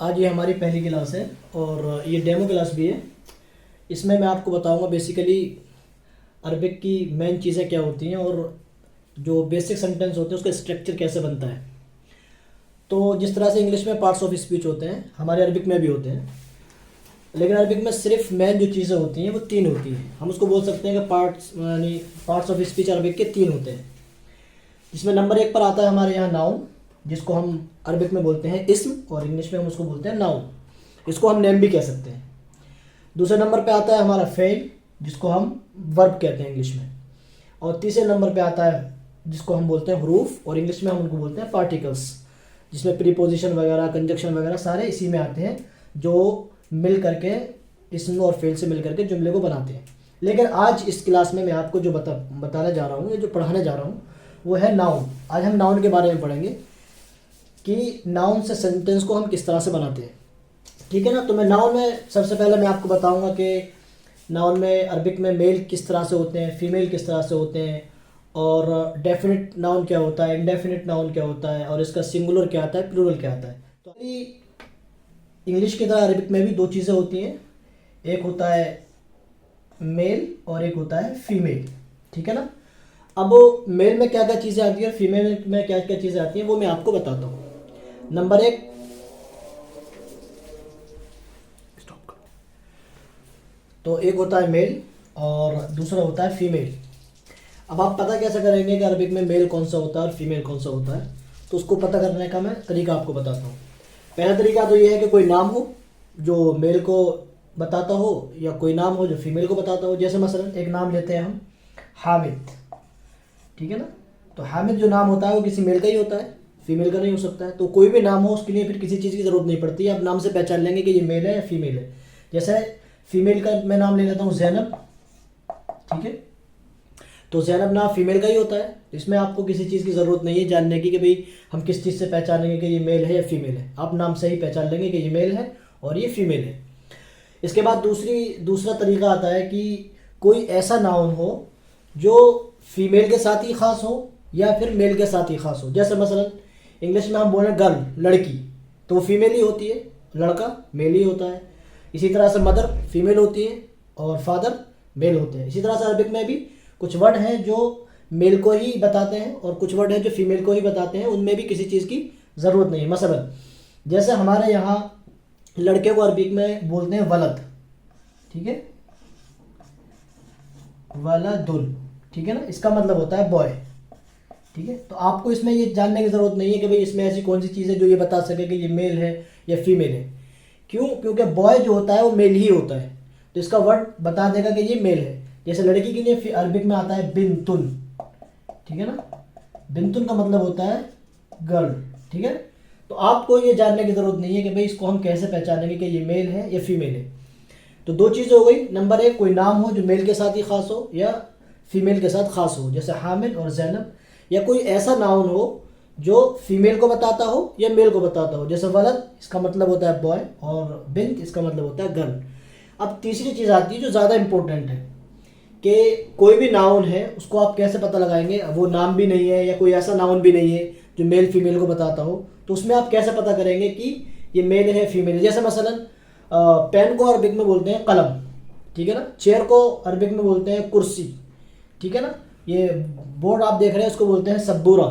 आज ये हमारी पहली क्लास है और ये डेमो क्लास भी है। इसमें मैं आपको बताऊंगा बेसिकली अरबिक की मेन चीज़ें क्या होती हैं और जो बेसिक सेंटेंस होते हैं उसका स्ट्रक्चर कैसे बनता है। तो जिस तरह से इंग्लिश में पार्ट्स ऑफ स्पीच होते हैं, हमारे अरबिक में भी होते हैं, लेकिन अरबिक में सिर्फ मेन जो चीज़ें होती हैं वो तीन होती हैं। हम उसको बोल सकते हैं कि पार्ट्स यानी पार्ट्स ऑफ स्पीच अरबिक के तीन होते हैं, जिसमें नंबर एक पर आता है हमारे यहाँ नाउन, जिसको हम अरबिक में बोलते हैं इस्म और इंग्लिश में हम उसको बोलते हैं नाउन। इसको हम नेम भी कह सकते हैं। दूसरे नंबर पे आता है हमारा फेल, जिसको हम वर्ब कहते हैं इंग्लिश में। और तीसरे नंबर पे आता है जिसको हम बोलते हैं हरूफ और इंग्लिश में हम उनको बोलते हैं पार्टिकल्स, जिसमें प्रीपोजिशन वगैरह कंजक्शन वगैरह सारे इसी में आते हैं, जो मिल करके इस्म और फेल से मिल करके जुमले को बनाते हैं। लेकिन आज इस क्लास में मैं आपको जो बताने जा रहा हूँ, जो पढ़ाने जा रहा हूँ, वो है नाउन। आज हम नाउन के बारे में पढ़ेंगे कि नाउन से सेंटेंस को हम किस तरह से बनाते हैं। ठीक है ना। तो मैं नाउन में सबसे पहले मैं आपको बताऊंगा कि नाउन में अरबिक में मेल किस तरह से होते हैं, फीमेल किस तरह से होते हैं, और डेफिनेट नाउन क्या होता है, इंडेफिनिट नाउन क्या होता है, और इसका सिंगुलर क्या आता है, प्लूरल क्या आता है। तो इंग्लिश की तरह अरबिक में भी दो चीज़ें होती हैं, एक होता है मेल और एक होता है फीमेल। ठीक है ना। अब मेल में क्या क्या चीज़ें आती है, फीमेल में क्या क्या चीज़ें आती हैं, वो मैं आपको बताता हूँ। नंबर एक, तो एक होता है मेल और दूसरा होता है फीमेल। अब आप पता कैसे करेंगे कि अरबिक में मेल कौन सा होता है और फीमेल कौन सा होता है, तो उसको पता करने का मैं तरीका आपको बताता हूँ। पहला तरीका तो ये है कि कोई नाम हो जो मेल को बताता हो या कोई नाम हो जो फीमेल को बताता हो। जैसे मसलन एक नाम लेते हैं हम, हामिद। ठीक है ना। तो हामिद जो नाम होता है वो किसी मेल का ही होता है, फीमेल का नहीं हो सकता है। तो कोई भी नाम हो उसके लिए फिर किसी चीज़ की ज़रूरत नहीं पड़ती है, आप नाम से पहचान लेंगे कि ये मेल है या फीमेल है। जैसे फीमेल का मैं नाम ले लेता हूँ ज़ैनब। ठीक है। तो ज़ैनब नाम फीमेल का ही होता है, इसमें आपको किसी चीज़ की ज़रूरत नहीं है जानने की कि भाई हम किस चीज़ से पहचानेंगे कि ये मेल है या फीमेल है। आप नाम से ही पहचान लेंगे कि ये मेल है और ये फीमेल है। इसके बाद दूसरा तरीका आता है कि कोई ऐसा नाउन हो जो फीमेल के साथ ही ख़ास हो या फिर मेल के साथ ही ख़ास हो। जैसे मसलन इंग्लिश में हम बोलें गर्ल, लड़की, तो वो फीमेल ही होती है, लड़का मेल ही होता है। इसी तरह से मदर फीमेल होती है और फादर मेल होते हैं। इसी तरह से अरबिक में भी कुछ वर्ड हैं जो मेल को ही बताते हैं और कुछ वर्ड हैं जो फीमेल को ही बताते हैं, उनमें भी किसी चीज़ की ज़रूरत नहीं है। मसलन जैसे हमारे यहाँ लड़के को अरबिक में बोलते हैं वलद। ठीक है, वलदुन। ठीक है ना। इसका मतलब होता है बॉय। ठीक है। तो आपको इसमें ये जानने की ज़रूरत नहीं है कि भाई इसमें ऐसी कौन सी चीज़ है जो ये बता सके कि ये मेल है या फीमेल है। क्यों? क्योंकि बॉय जो होता है वो मेल ही होता है, तो इसका वर्ड बता देगा कि ये मेल है। जैसे लड़की के लिए अरबिक में आता है बिनतुन। ठीक है ना। बिनतुन का मतलब होता है गर्ल। ठीक है। तो आपको ये जानने की ज़रूरत नहीं है कि भाई इसको हम कैसे पहचानेंगे कि ये मेल है या फीमेल है। तो दो चीज़ें हो गई। नंबर एक, कोई नाम हो जो मेल के साथ ही ख़ास हो या फीमेल के साथ ख़ास हो, जैसे हामिद और ज़ैनब। या कोई ऐसा नाउन हो जो फीमेल को बताता हो या मेल को बताता हो, जैसे वलद, इसका मतलब होता है बॉय, और बिंत, इसका मतलब होता है गर्ल। अब तीसरी चीज़ आती है जो ज़्यादा इंपॉर्टेंट है कि कोई भी नाउन है उसको आप कैसे पता लगाएंगे। वो नाम भी नहीं है या कोई ऐसा नाउन भी नहीं है जो मेल फीमेल को बताता हो, तो उसमें आप कैसे पता करेंगे कि ये मेल है फीमेल है। जैसे मसलन पेन को अरबिक में बोलते हैं कलम। ठीक है ना। चेयर को अरबिक में बोलते हैं कुर्सी। ठीक है ना। ये बोर्ड आप देख रहे हैं उसको बोलते हैं सब्बूरा।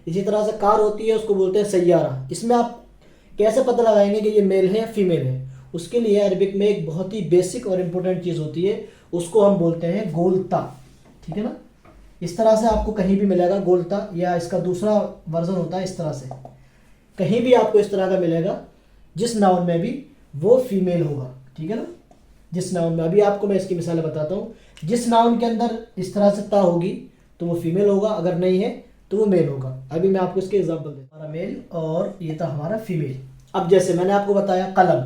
इसी तरह से कार होती है उसको बोलते हैं सैयारा। इसमें आप कैसे पता लगाएंगे कि ये मेल है या फीमेल है? उसके लिए अरबिक में एक बहुत ही बेसिक और इम्पोर्टेंट चीज़ होती है, उसको हम बोलते हैं गोलता। ठीक है ना। इस तरह से आपको कहीं भी मिलेगा गोलता, या इसका दूसरा वर्जन होता है इस तरह से, कहीं भी आपको इस तरह का मिलेगा जिस नाउन में भी वो फीमेल होगा। ठीक है ना। जिस नाउन में, अभी आपको मैं इसकी मिसालें बताता हूँ। जिस नाउन के अंदर इस तरह से ता होगी तो वो फीमेल होगा, अगर नहीं है तो वो मेल होगा। अभी मैं आपको इसके एग्जांपल देता हूँ। हमारा मेल और ये था हमारा फीमेल। अब जैसे मैंने आपको बताया कलम।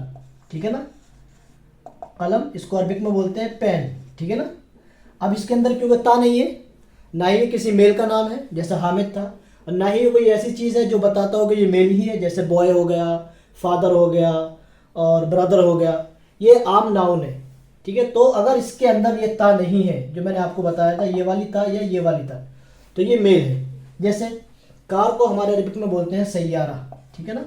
ठीक है ना। कलम, इसको अरबिक में बोलते हैं पेन। ठीक है ना। अब इसके अंदर क्योंकि ता नहीं है, ना ही किसी मेल का नाम है जैसे हामिद था, और ना ही कोई ऐसी चीज़ है जो बताता हो कि ये मेल ही है, जैसे बॉय हो गया, फादर हो गया और ब्रदर हो गया। ये आम नाउन है। ठीक है। तो अगर इसके अंदर ये ता नहीं है जो मैंने आपको बताया था, ये वाली ता या ये वाली ता, तो ये मेल है। जैसे कार को हमारे अरबिक में बोलते हैं सैयारा। ठीक है ना।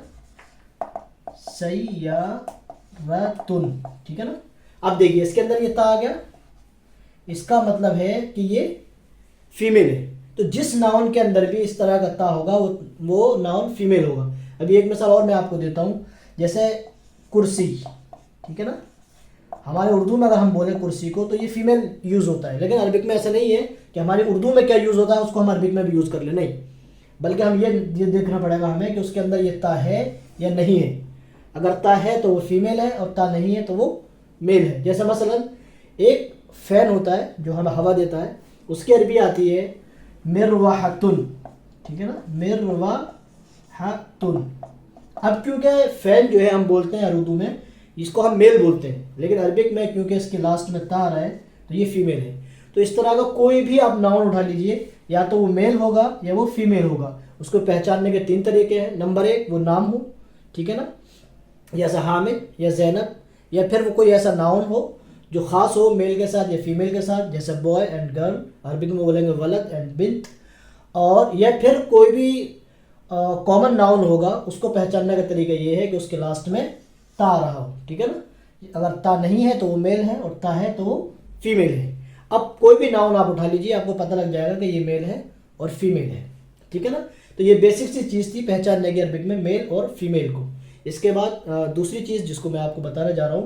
सय्यारतुन, ठीक है ना। अब देखिए इसके अंदर ये ता आ गया, इसका मतलब है कि ये फीमेल है। तो जिस नाउन के अंदर भी इस तरह का ता होगा वो नाउन फीमेल होगा। अभी एक मिसाल और मैं आपको देता हूँ, जैसे कुर्सी, ठीक है ना। हमारे उर्दू में अगर हम बोले कुर्सी को तो ये फीमेल यूज़ होता है, लेकिन अरबिक में ऐसा नहीं है कि हमारी उर्दू में क्या यूज़ होता है उसको हम अरबिक में भी यूज़ कर ले, नहीं, बल्कि हम ये देखना पड़ेगा हमें कि उसके अंदर ये ता है या नहीं है। अगर ता है तो वो फीमेल है और ता नहीं है तो वो मेल है। जैसे मसलन एक फ़ैन होता है जो हमें हवा देता है, उसकी अरबी आती है मिरवाहतुन, ठीक है ना, मिरवाहतुन। अब क्योंकि फ़ैन जो है हम बोलते हैं उर्दू में, इसको हम मेल बोलते हैं, लेकिन अरबिक में क्योंकि इसके लास्ट में ता आ रहा है तो ये फीमेल है। तो इस तरह का कोई भी आप नाउन उठा लीजिए, या तो वो मेल होगा या वो फीमेल होगा। उसको पहचानने के 3 तरीके हैं। नंबर 1 वो नाम हो, ठीक है ना, जैसे हामिद या जैनब, या फिर वो कोई ऐसा नाउन हो जो ख़ास हो मेल के साथ या फीमेल के साथ, जैसे बॉय एंड गर्ल, अरबिक में बोलेंगे वलद एंड बिंत। और या फिर कोई भी कॉमन नाउन होगा, उसको पहचानने का तरीका ये है कि उसके लास्ट में ता रहा हो, ठीक है ना। अगर ता नहीं है तो वो मेल है और ता है तो वो फीमेल है। अब कोई भी नाउन आप उठा लीजिए, आपको पता लग जाएगा कि ये मेल है और फीमेल है, ठीक है ना। तो ये बेसिक सी चीज़ थी पहचानने की अरबिक में मेल और फीमेल को। इसके बाद दूसरी चीज़ जिसको मैं आपको बताने जा रहा हूँ